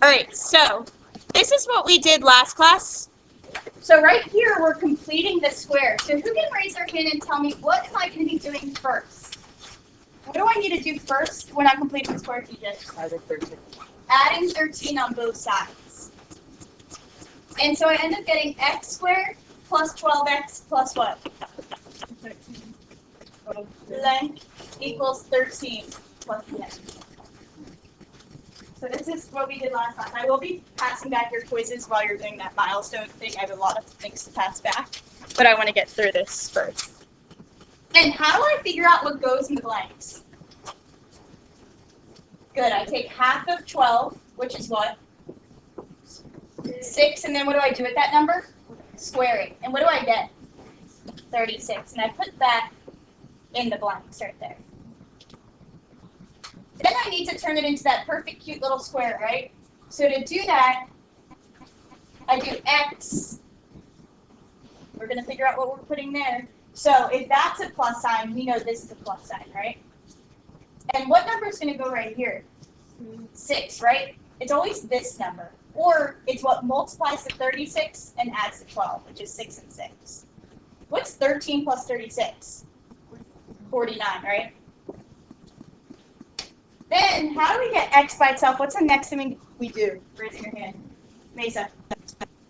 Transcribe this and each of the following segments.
Alright, so this is what we did last class. So right here, we're completing the square. So who can raise their hand and tell me what am I going to be doing first? What do I need to do first when I'm completing the square, TJ? Adding 13. Adding 13 on both sides. And so I end up getting x squared plus 12x plus what? 13. Length equals 13 plus the x. So this is what we did last time. I will be passing back your quizzes while you're doing that milestone thing. I have a lot of things to pass back, but I want to get through this first. And how do I figure out what goes in the blanks? Good, I take half of 12, which is what? 6, and then what do I do with that number? Squaring. And what do I get? 36, and I put that in the blanks right there. Then I need to turn it into that perfect, cute little square, right? So to do that, I do x. We're going to figure out what we're putting there. So if that's a plus sign, we know this is a plus sign, right? And what number is going to go right here? 6, right? It's always this number. Or it's what multiplies to 36 and adds to 12, which is 6 and 6. What's 13 plus 36? 49, right? Then, how do we get x by itself? What's the next thing we do? Raising your hand. Mesa.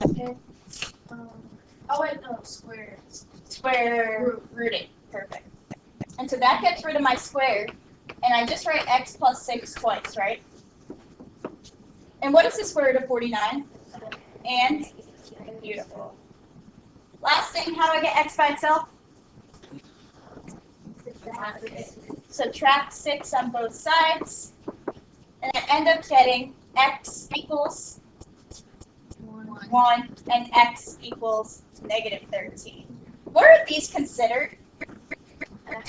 Okay. Oh wait, no, square. Square rooting. Perfect. And so that gets rid of my square, and I just write x plus 6 twice, right? And what is the square root of 49? And? Beautiful. Last thing, how do I get x by itself? Subtract 6 on both sides, and I end up getting x equals 1 and x equals negative 13. What are these considered?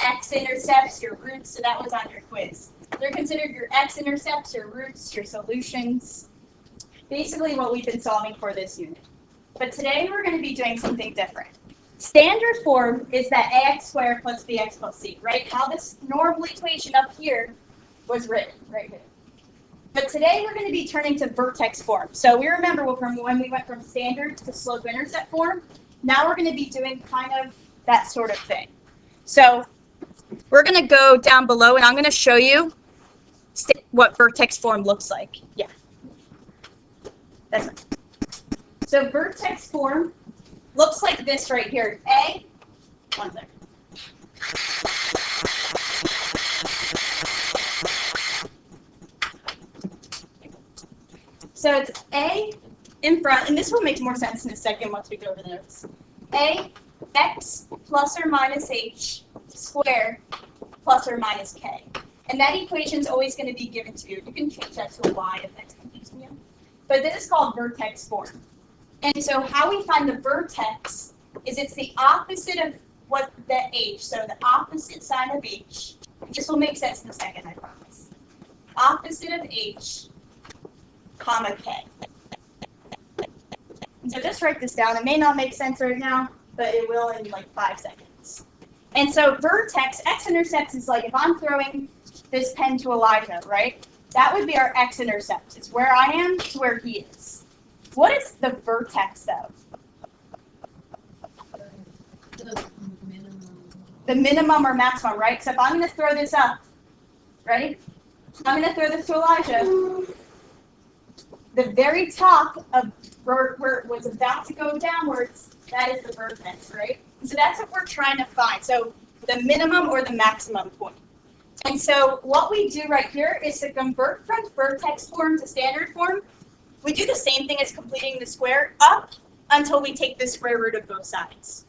X-intercepts, your roots, so that was on your quiz. They're considered your x-intercepts, your roots, your solutions. Basically what we've been solving for this unit. But today we're going to be doing something different. Standard form is that ax squared plus bx plus c, right? How this normal equation up here was written, right here. But today we're going to be turning to vertex form. So we remember from when we went from standard to slope-intercept form, now we're going to be doing kind of that sort of thing. So we're going to go down below and I'm going to show you what vertex form looks like. Yeah. That's right. So vertex form looks like this right here. One second. So it's A in front, and this will make more sense in a second once we go over the notes. A, x plus or minus h squared plus or minus k. And that equation is always going to be given to you. You can change that to a y if that's confusing you. But this is called vertex form. And so how we find the vertex is it's the opposite of what the h, so the opposite sign of h. This will make sense in a second, I promise. Opposite of h, comma k. And so just write this down. It may not make sense right now, but it will in like 5 seconds. And so vertex, x-intercepts is like if I'm throwing this pen to Elijah, right? That would be our x-intercept. It's where I am to where he is. What is the vertex though? The minimum or maximum, right? So if I'm going to throw this up, ready? I'm going to throw this to Elijah. The very top of where it was about to go downwards, that is the vertex, right? So that's what we're trying to find. So the minimum or the maximum point. And so what we do right here is to convert from vertex form to standard form. We do the same thing as completing the square up until we take the square root of both sides.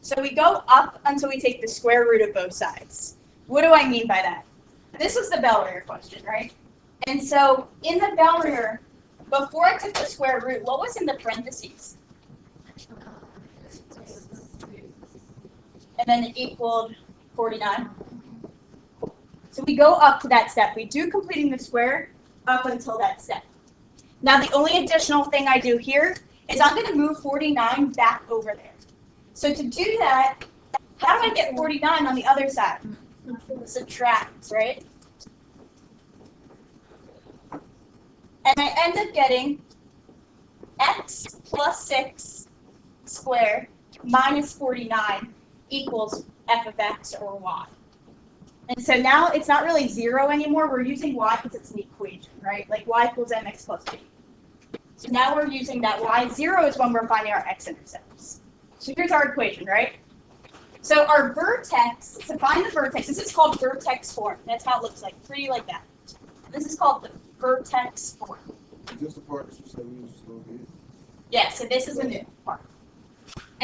So we go up until we take the square root of both sides. What do I mean by that? This was the bell ringer question, right? And so in the bell ringer, before I took the square root, what was in the parentheses? And then it equaled 49. So we go up to that step. We do completing the square up until that step. Now the only additional thing I do here is I'm going to move 49 back over there. So to do that, how do I get 49 on the other side? Subtract, right? And I end up getting x plus 6 squared minus 49 equals f of x or y. And so now it's not really 0 anymore. We're using y because it's an equation, right? Like y equals mx plus b. So now we're using that y. 0 is when we're finding our x-intercepts. So here's our equation, right? So our vertex, to find the vertex, this is called vertex form. That's how it looks like, pretty like that. This is called the vertex form. Is this the part that you said we used to go here? Yeah, so this is a new part.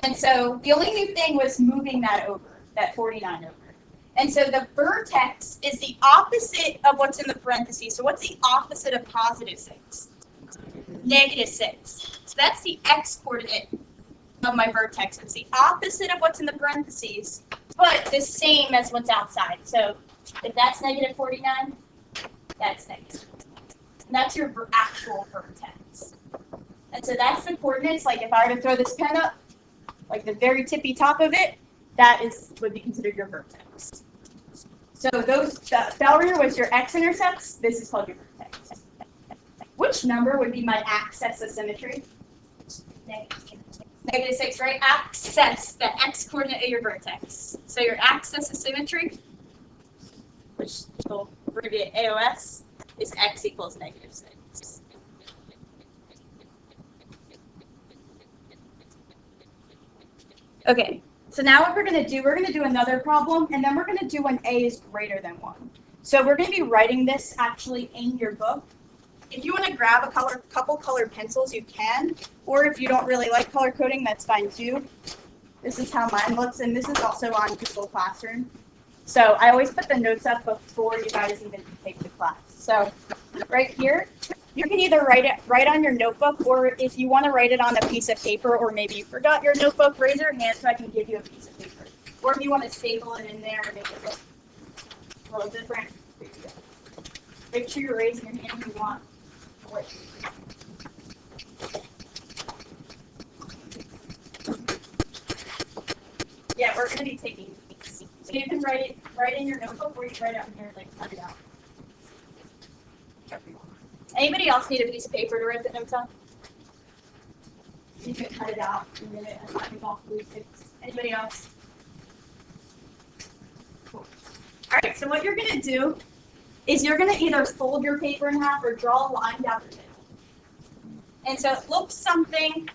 And so the only new thing was moving that over, that 49 over. And so the vertex is the opposite of what's in the parentheses. So what's the opposite of positive 6? Negative 6. So that's the x-coordinate of my vertex. It's the opposite of what's in the parentheses, but the same as what's outside. So if that's negative 49, that's negative. And that's your actual vertex. And so that's the coordinates. Like if I were to throw this pen up, like the very tippy top of it, that would be considered your vertex. So the failure was your x-intercepts. This is called your vertex. Which number would be my axis of symmetry? Negative 6, right? Axis, the x-coordinate of your vertex. So your axis of symmetry, which we'll abbreviate AOS, is x equals negative 6. Okay, so now what we're going to do another problem, and then we're going to do when a is greater than 1. So we're going to be writing this actually in your book. If you want to grab a couple colored pencils, you can. Or if you don't really like color coding, that's fine too. This is how mine looks, and this is also on Google Classroom. So I always put the notes up before you guys even take the class. So right here, you can either write on your notebook, or if you want to write it on a piece of paper, or maybe you forgot your notebook, raise your hand so I can give you a piece of paper. Or if you want to staple it in there and make it look a little different, make sure you're raising your hand if you want. Yeah, we're going to be taking these. So you can write in your notebook, or you can write it out here, like cut it out. Anybody else need a piece of paper to write the notes on? You can cut it out in a minute. Anybody else? Cool. All right, so what you're going to do is you're going to either fold your paper in half or draw a line down the middle. And so it looks something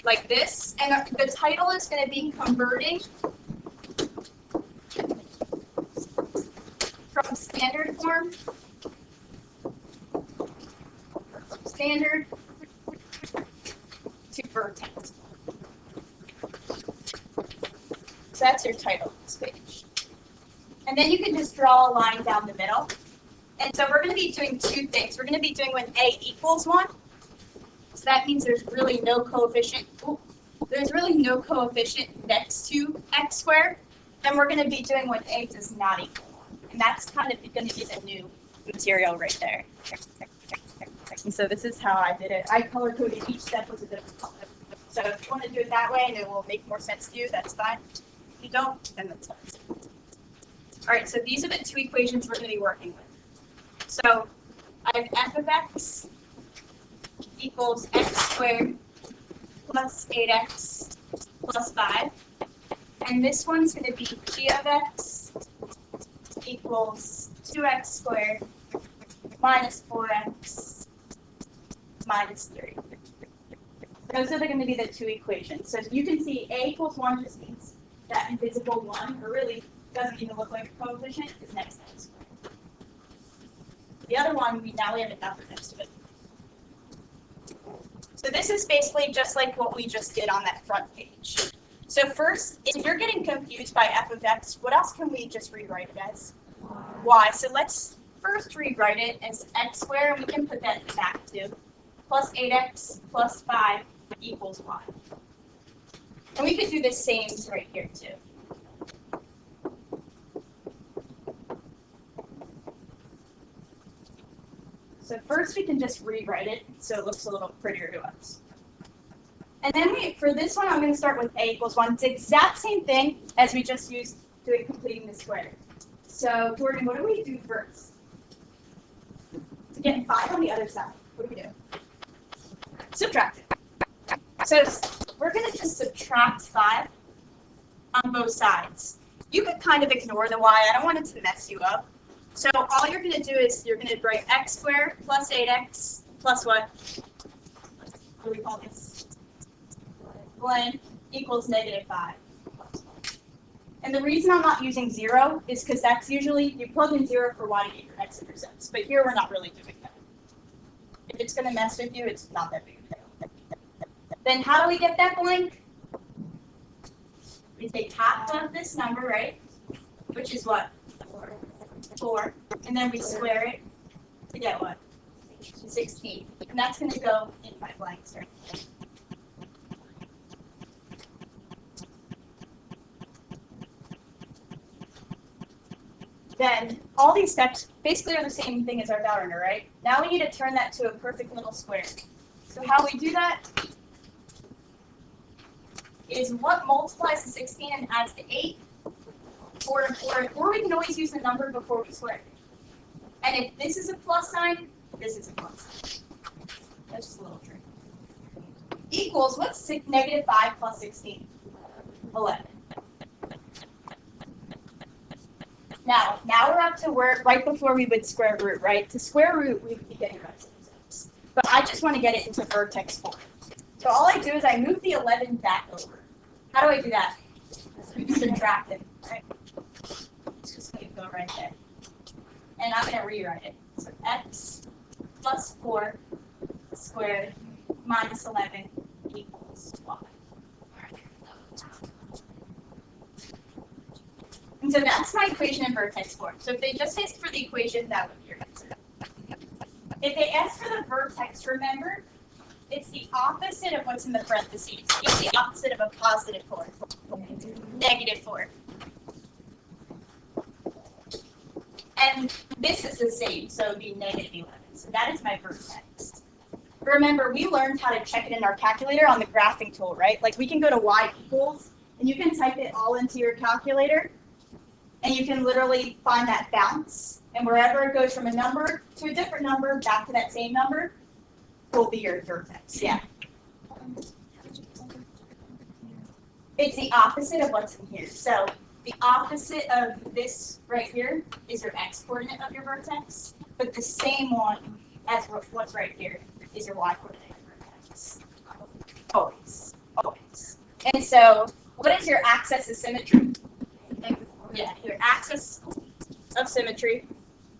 like this, and the title is going to be Converting from Standard Form to Vertex. So that's your title of this page. And then you can just draw a line down the middle. And so we're going to be doing two things. We're going to be doing when a equals 1. So that means there's really no coefficient. There's really no coefficient next to x squared. And we're going to be doing when a does not equal 1. And that's kind of going to be the new material right there. And so this is how I did it. I color coded each step with a different color. So if you want to do it that way and it will make more sense to you, that's fine. If you don't, then that's fine. All right, so these are the two equations we're going to be working with. So I have f of x equals x squared plus 8x plus 5. And this one's going to be g of x equals 2x squared minus 4x minus 3. Those are going to be the two equations. So you can see a equals 1 just means that invisible 1, or really doesn't even look like a coefficient, is next to x squared. The other one, now we have a number next to it. So this is basically just like what we just did on that front page. So first, if you're getting confused by f of x, what else can we just rewrite it as? Y. So let's first rewrite it as x squared, and we can put that back to plus 8x plus 5 equals y. And we could do the same right here too. So first we can just rewrite it so it looks a little prettier to us. And then for this one, I'm going to start with a equals 1. It's the exact same thing as we just used completing the square. So Jordan, what do we do first? Get 5 on the other side. What do we do? Subtract it. So we're going to just subtract 5 on both sides. You could kind of ignore the y. I don't want it to mess you up. So all you're going to do is you're going to write x squared plus 8x plus what? What do we call this? Blank equals -5. And the reason I'm not using 0 is because that's usually, you plug in 0 for y to get your x-intercepts. But here we're not really doing that. If it's going to mess with you, it's not that big of a deal. Then how do we get that blank? We take half of this number, right? Which is what? 4. And then we square it to get what? 16. And that's going to go in my blanks right here. Then all these steps basically are the same thing as our Gaussian, right? Now we need to turn that to a perfect little square. So how we do that is what multiplies to 16 and adds to 8, 4 and 4, or we can always use the number before we square it. And if this is a plus sign, this is a plus sign. That's just a little trick. Equals, what's -5 plus 16? 11. Now we're up to where, right before we would square root, right? To square root, we would be getting x-intercepts. But I just want to get it into vertex form. So all I do is I move the 11 back over. How do I do that? Subtract it, right? It's just going to go right there. And I'm going to rewrite it. So x plus 4 squared minus 11 equals y. And so that's my equation in vertex form. So if they just ask for the equation, that would be your answer. If they ask for the vertex, remember, it's the opposite of what's in the parentheses. It's the opposite of a positive 4. -4. And this is the same, so it would be -11. So that is my vertex. Remember, we learned how to check it in our calculator on the graphing tool, right? Like we can go to y equals, and you can type it all into your calculator, and you can literally find that bounce. And wherever it goes from a number to a different number, back to that same number, will be your vertex. Yeah. It's the opposite of what's in here. So the opposite of this right here is your x coordinate of your vertex, but the same one as what's right here is your y coordinate of your vertex. Always. Always. And so what is your axis of symmetry? Yeah, your axis of symmetry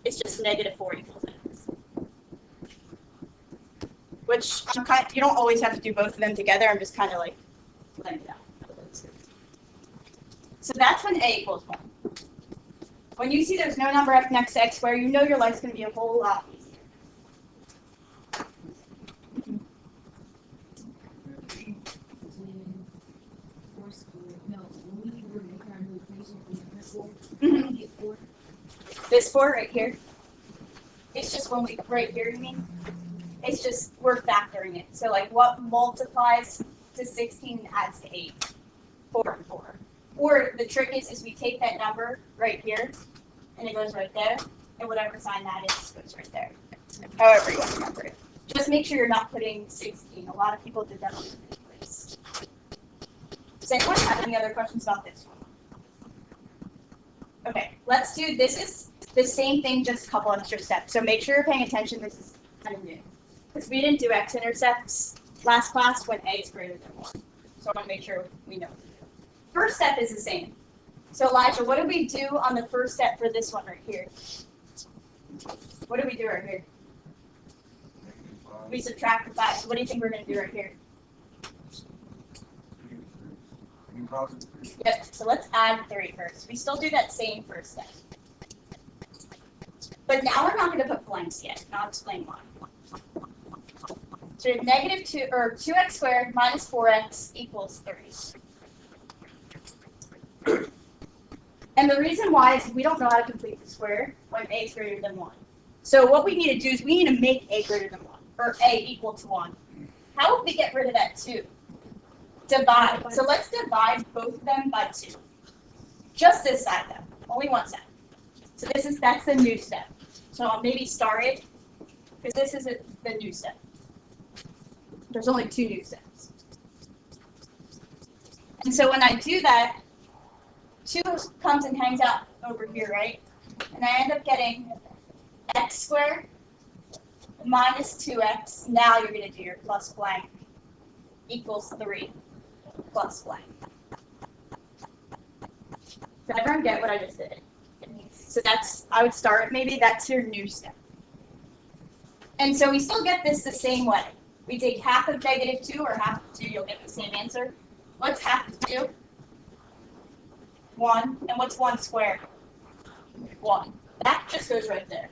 is just -4 equals x. Which you don't always have to do both of them together. I'm just kind of like laying it out. So that's when a equals 1. When you see there's no number f next to x squared, you know your life's going to be a whole lot easier. This 4 right here. It's just when we, right here, you mean? It's just, we're factoring it. So like what multiplies to 16 and adds to 8? 4 and 4. Or the trick is we take that number right here, and it goes right there, and whatever sign that is goes right there. However you want to remember it. Just make sure you're not putting 16. A lot of people did that on the place. Does anyone have any other questions about this one? Okay, let's do, this is the same thing, just a couple extra steps. So make sure you're paying attention, this is kind of new. Because we didn't do x-intercepts last class when a is greater than 1. So I want to make sure we know. First step is the same. So Elijah, what did we do on the first step for this one right here? What did we do right here? We subtract the 5. So what do you think we're going to do right here? Yep, so let's add 3 first. We still do that same first step. But now we're not going to put blanks yet, and I'll explain why. So -2 or 2x squared minus 4x equals 3. And the reason why is we don't know how to complete the square when a is greater than 1. So what we need to do is we need to make a greater than 1, or a equal to 1. How would we get rid of that 2? Divide. So let's divide both of them by 2. Just this side though, only one side. So that's the new step. So I'll maybe star it because this is the new step. There's only 2 new steps. And so when I do that, 2 comes and hangs out over here, right? And I end up getting x squared minus 2x. Now you're going to do your plus blank equals 3 plus blank. Did everyone get what I just did? So I would start, maybe that's your new step. And so we still get this the same way. We take half of -2 or half of 2, you'll get the same answer. What's half of 2? 1. And what's 1 squared? 1. That just goes right there.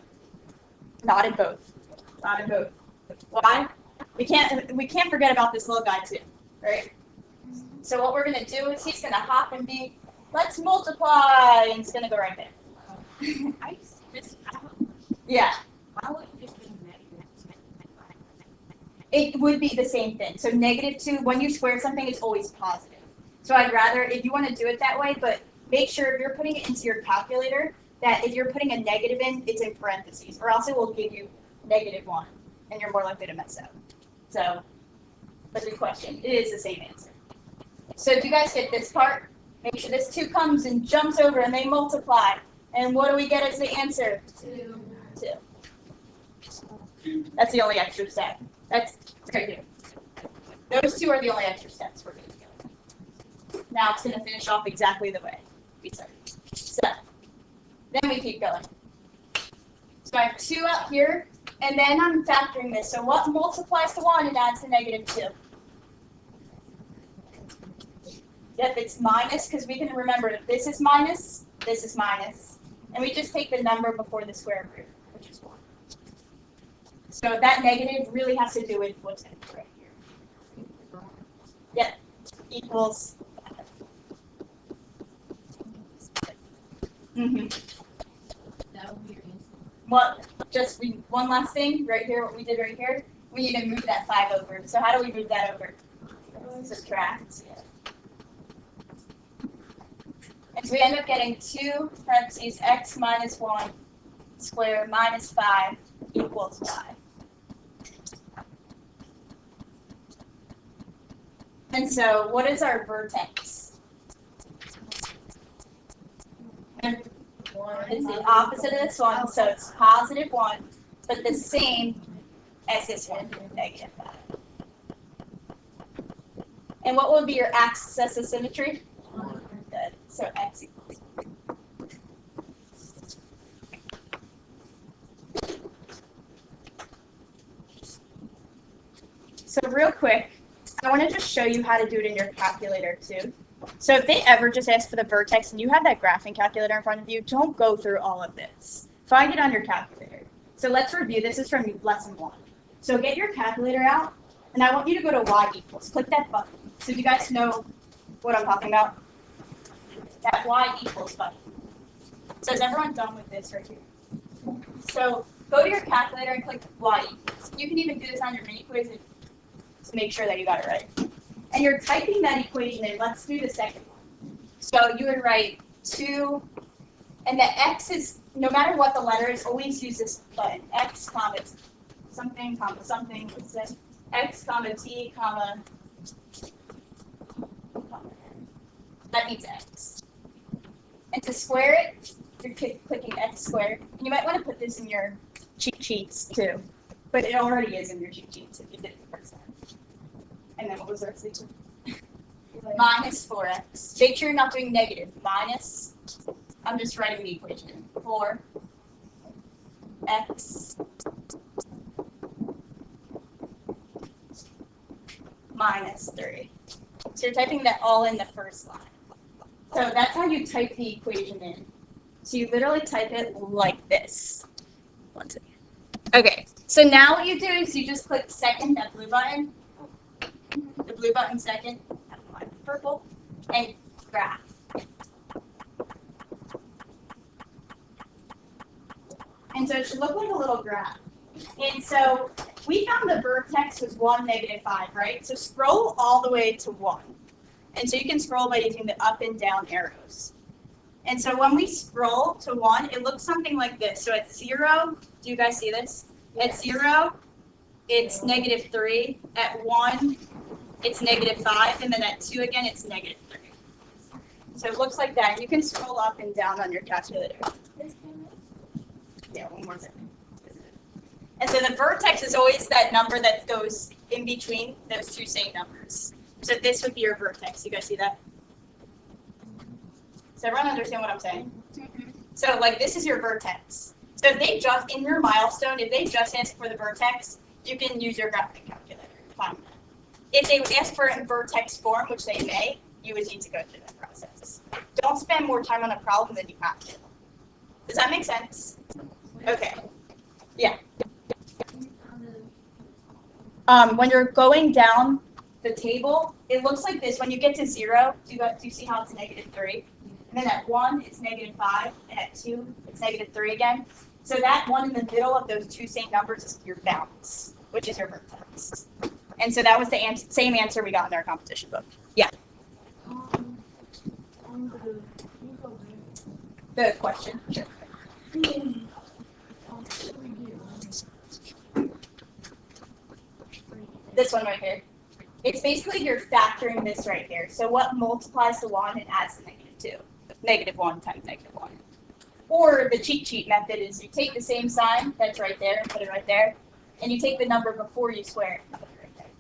Not in both. Not in both. Why? We can't forget about this little guy too, right? So what we're going to do is he's going to hop and be, let's multiply, and it's going to go right there. Yeah. It would be the same thing. So -2, when you square something, it's always positive. So I'd rather, if you want to do it that way, but make sure if you're putting it into your calculator, that if you're putting a negative in, it's in parentheses, or else it will give you -1, and you're more likely to mess up. So, that's a good question. It is the same answer. So if you guys get this part, make sure this 2 comes and jumps over, and they multiply. And what do we get as the answer? 2. That's the only extra step. That's right here. Those 2 are the only extra steps we're going to go. Now it's going to finish off exactly the way we started. So, then we keep going. So I have 2 up here, and then I'm factoring this. So what multiplies to 1 and adds to -2? Yep, it's minus, because we can remember this is minus, and we just take the number before the square root, which is 1. So that negative really has to do with what's right here. Yep, equals. Well, just one last thing right here, what we did right here, we need to move that 5 over. So how do we move that over? Subtract. And so we end up getting 2 parentheses x minus 1 squared minus 5 equals 5. And so what is our vertex? It's the opposite of this one, so it's +1, but the same as this one, -5. And what would be your axis of symmetry? Good. So x equals. So real quick, I want to just show you how to do it in your calculator too. So if they ever just ask for the vertex and you have that graphing calculator in front of you, don't go through all of this. Find it on your calculator. So let's review. This is from lesson 1. So get your calculator out, and I want you to go to y equals. Click that button. So you guys know what I'm talking about? That y equals button. So is everyone done with this right here? So go to your calculator and click y equals. You can even do this on your mini quiz to make sure that you got it right. And you're typing that equation in. Let's do the second one. So you would write 2, and the x is, no matter what the letter is, always use this button. X, comma, something, what's that? X, comma, t, comma, that means x. And to square it, you're clicking x squared. And you might want to put this in your cheat sheets too. But it already is in your cheat sheets if you did it the first time. And then what was our solution? Minus 4x. Make sure you're not doing negative. Minus, I'm just writing the equation. 4x minus 3. So you're typing that all in the first line. So that's how you type the equation in. So you literally type it like this. One second. Okay, so now what you do is you just click second, that blue button. The blue button second, purple, and graph. And so it should look like a little graph. And so we found the vertex was 1, -5, right? So scroll all the way to 1. And so you can scroll by using the up and down arrows. And so when we scroll to 1, it looks something like this. So at 0, do you guys see this? At 0, it's -3. At 1, it's -5. And then at 2 again, it's -3. So it looks like that. You can scroll up and down on your calculator. Yeah, one more second. And so the vertex is always that number that goes in between those two same numbers. So this would be your vertex. You guys see that? Does everyone understand what I'm saying? So like this is your vertex. So if they just, in your milestone, if they just ask for the vertex, you can use your graphic calculator to find that. If they would ask for a vertex form, which they may, you would need to go through that process. Don't spend more time on a problem than you have to. Does that make sense? Okay. Yeah. When you're going down the table, it looks like this. When you get to 0, do you see how it's -3? And then at 1, it's -5. And at 2, it's -3 again. So that one in the middle of those two same numbers is your balance, which is your vertex. And so that was the same answer we got in our competition book. Yeah. The question. Sure. This one right here. It's basically you're factoring this right here. So what multiplies to 1 and adds to -2? -1 times -1. Or the cheat sheet method is you take the same sign that's right there and put it right there, and you take the number before you square it and put it right there.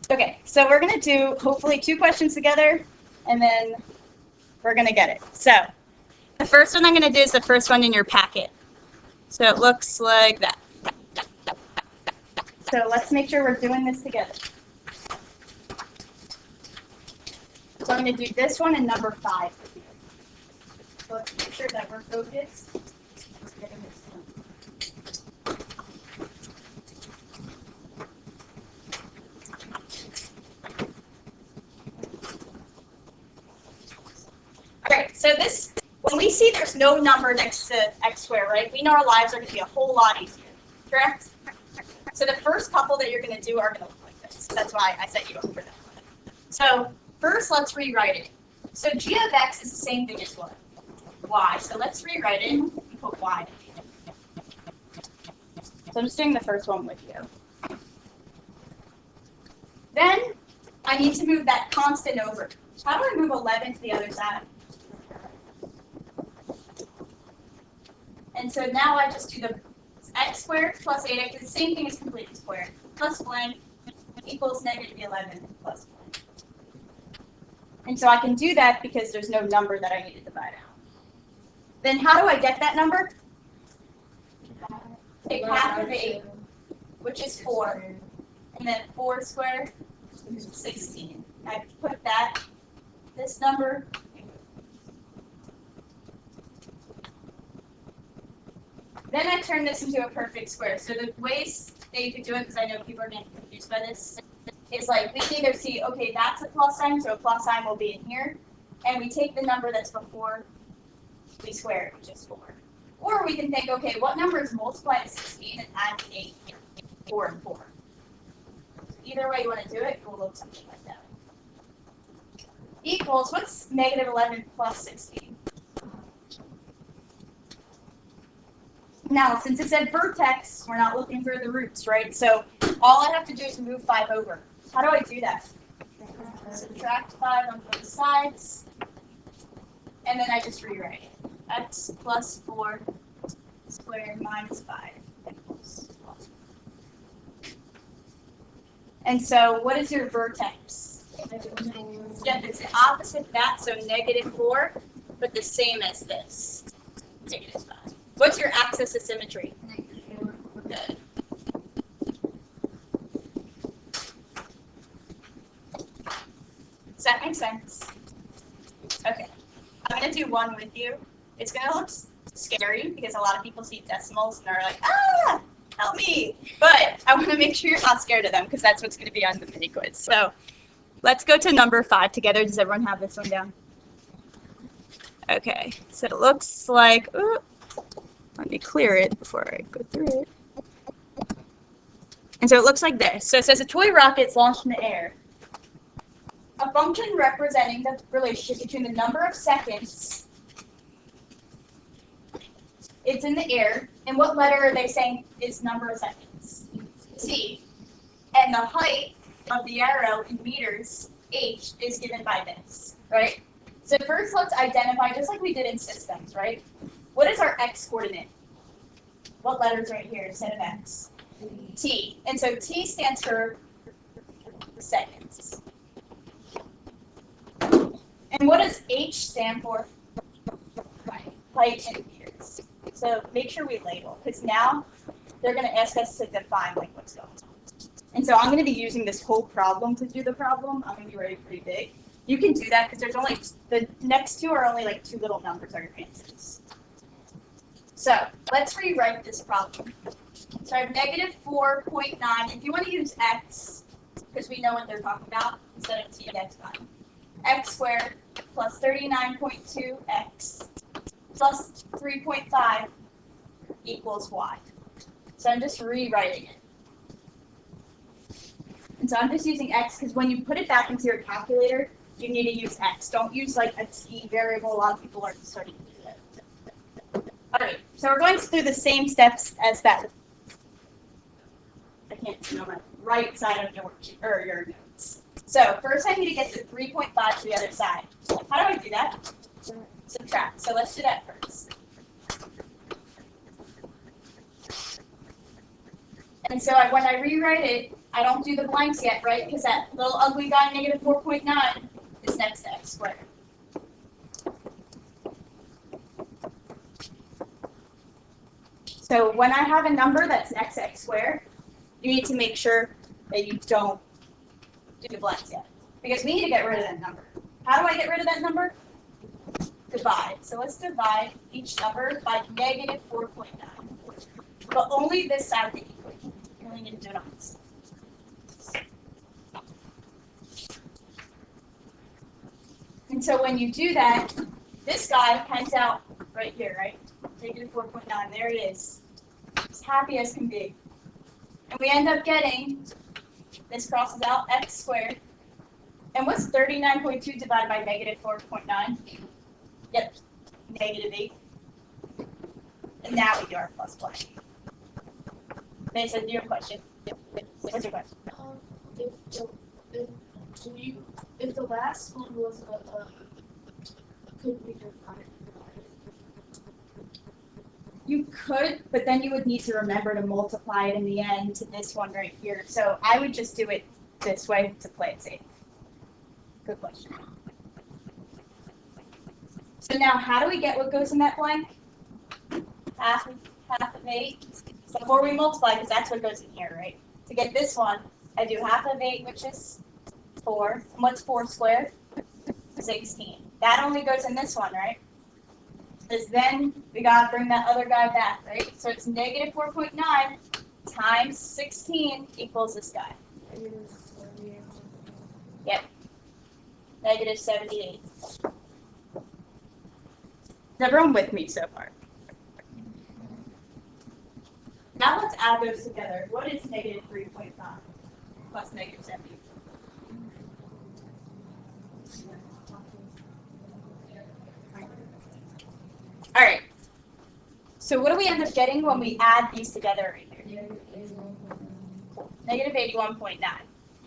Okay, so we're going to do hopefully 2 questions together, and then we're going to get it. So the first one I'm going to do is the first one in your packet. So it looks like that. So let's make sure we're doing this together. So I'm going to do this one and number 5 with you. So let's make sure that we're focused. All right, so this, when we see there's no number next to x squared, right, we know our lives are going to be a whole lot easier, correct? So the first couple that you're going to do are going to look like this. That's why I set you up for that. So first, let's rewrite it. So g of x is the same thing as what? Y. So let's rewrite it and put y. So I'm just doing the first one with you. Then I need to move that constant over. How do I move 11 to the other side? And so now I just do the x squared plus 8x is the same thing as completed square. Plus blank equals -11 plus blank. And so I can do that because there's no number that I need to divide out. Then how do I get that number? Take half of 8, which is 4. And then 4 squared, 16. I put that, this number, then I turn this into a perfect square. So the ways that you could do it, because I know people are getting confused by this, is like we can either see, okay, that's a plus sign, so a plus sign will be in here, and we take the number that's before we square it, which is 4. Or we can think, okay, what number is multiplied to 16 and add 8, 4, and 4. Either way you want to do it, it will look something like that. Equals, what's -11 plus 16? Now, since it said vertex, we're not looking for the roots, right? So all I have to do is move 5 over. How do I do that? Subtract 5 on both sides, and then I just rewrite it. X plus 4 squared minus 5 equals 12. And so what is your vertex? Yep, it's the opposite of that, so -4, but the same as this, -5. What's your axis of symmetry? Good. Does that make sense? Okay. I'm going to do one with you. It's going to look scary because a lot of people see decimals and are like, ah, help me. But I want to make sure you're not scared of them because that's what's going to be on the mini quiz. So let's go to number 5 together. Does everyone have this one down? Okay. So it looks like, ooh, let me clear it before I go through it. And so it looks like this. So it says a toy rocket is launched in the air. A function representing the relationship between the number of seconds it's in the air, and what letter are they saying is number of seconds? T. And the height of the arrow in meters, h, is given by this, right? So first let's identify, just like we did in systems, right? What is our x coordinate? What letter's right here instead of x? T. And so T stands for seconds. And what does h stand for? Height in meters. So make sure we label, because now they're going to ask us to define like what's going on. And so I'm going to be using this whole problem to do the problem. I'm going to be writing pretty big. You can do that because there's only, the next two are only like two little numbers are your answers. So let's rewrite this problem. So I have negative 4.9. If you want to use x, because we know what they're talking about, instead of t, that's fine. X squared plus 39.2x plus 3.5 equals y. So I'm just rewriting it. And so I'm just using x because when you put it back into your calculator, you need to use x. Don't use like a t variable. A lot of people are starting to do that. All right, so we're going through the same steps as that. I can't see on my right side of your notes. So first I need to get the 3.5 to the other side. How do I do that? Subtract. So let's do that first. And so when I rewrite it, I don't do the blanks yet, right? Because that little ugly guy, negative 4.9, is next to x squared. So when I have a number that's next to x squared, you need to make sure that you don't do the blanks yet. Because we need to get rid of that number. How do I get rid of that number? Divide. So let's divide each number by negative 4.9. But only this side of the equation. You only need to do it on this side. And so when you do that, this guy comes out right here, right? Negative 4.9, there it is. As happy as can be. And we end up getting, this crosses out, x squared. And what's 39.2 divided by negative 4.9? Yep, negative 8. And now we do our plus plus. Mason, do you have a question? What's your question? If the last one was could we define? You could, but then you would need to remember to multiply it in the end to this one right here. So I would just do it this way to play it safe. Good question. So now how do we get what goes in that blank? Half of 8. So before we multiply, because that's what goes in here, right? To get this one, I do half of 8, which is 4. And what's 4 squared? 16. That only goes in this one, right? Because then we gotta bring that other guy back, right? So it's negative 4.9 times 16 equals this guy. Yep. Negative 78. Is everyone with me so far? Now let's add those together. What is negative 3.5 plus negative 70? All right. So what do we end up getting when we add these together right here? Negative 81.9.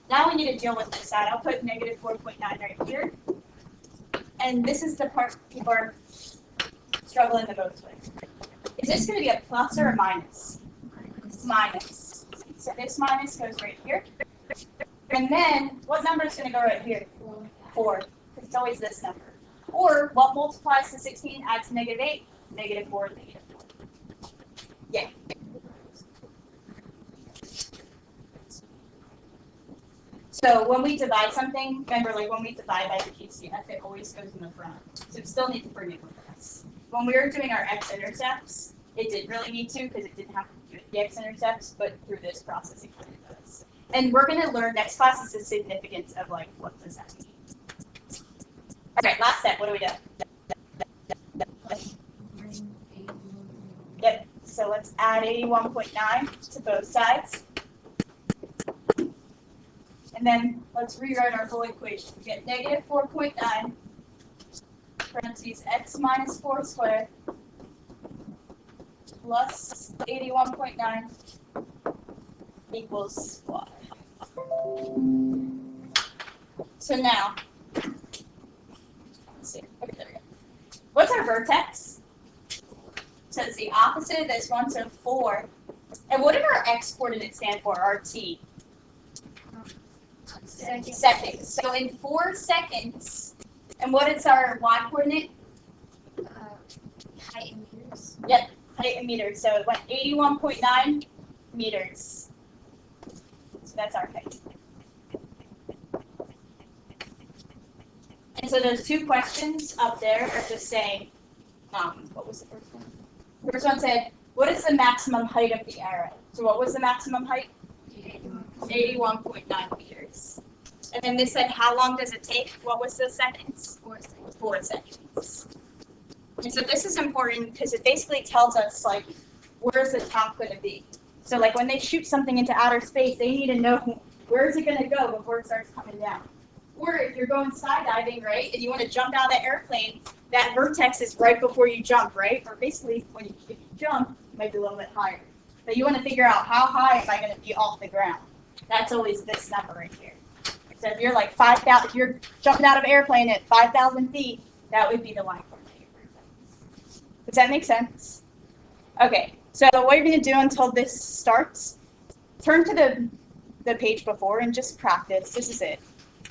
Now we need to deal with this side. I'll put negative 4.9 right here. And this is the part people are struggling the most with. Is this going to be a plus or a minus? Minus. So this minus goes right here. And then what number is going to go right here? 4. It's always this number. Or what multiplies to 16 adds to negative 8? Negative 4, negative 4. Yeah. So when we divide something, remember like when we divide by the GCF, it always goes in the front. So we still need to bring it with us. When we were doing our x-intercepts, it didn't really need to because it didn't have to do with the x-intercepts, but through this process it kind of does. And we're going to learn next class is the significance of like what does that mean. Okay, last step, what do we do? Yep, so let's add 81.9 to both sides. And then let's rewrite our whole equation. We get negative 4.9 parentheses x minus 4 squared plus 81.9 equals what? So now, let's see. Okay, there we go. What's our vertex? So it's the opposite of this one, so 4. And what did our x coordinate stand for, our t? Seconds. So in 4 seconds, and what is our y coordinate? Height in meters. Yep, height in meters. So it went 81.9 meters. So that's our height. And so those 2 questions up there are just saying, what was the first one? The first one said, what is the maximum height of the arrow? So what was the maximum height? 81.9 meters. And then this said, how long does it take? What was the seconds? 4 seconds. 4 seconds. And so this is important because it basically tells us, like, where's the top going to be? So, like, when they shoot something into outer space, they need to know where is it going to go before it starts coming down. Or if you're going skydiving, right, and you want to jump out of the airplane, that vertex is right before you jump, right? Or basically, if you jump, it might be a little bit higher. But you want to figure out how high am I going to be off the ground. That's always this number right here. So if you're like 5,000, if you're jumping out of an airplane at 5,000 feet, that would be the y coordinate. Does that make sense? Okay, so what you're going to do until this starts, turn to the page before and just practice. This is it.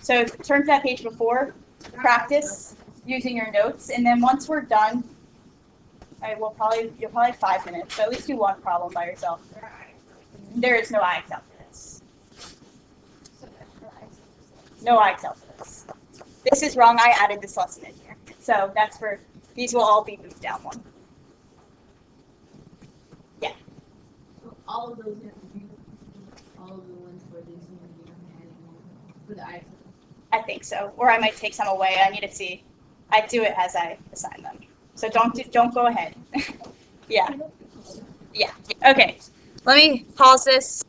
So turn to that page before, practice using your notes, and then once we're done, you'll probably have 5 minutes, so at least do one problem by yourself. There is no IXL for this. No IXL for this. This is wrong. I added this lesson in here. So that's for, these will all be moved down one. Yeah. So all of those have to be, all of the ones where these need to be added for the IXL. I think so. Or I might take some away. I need to see. I do it as I assign them. So don't go ahead. Yeah. Yeah. Okay. Let me pause this.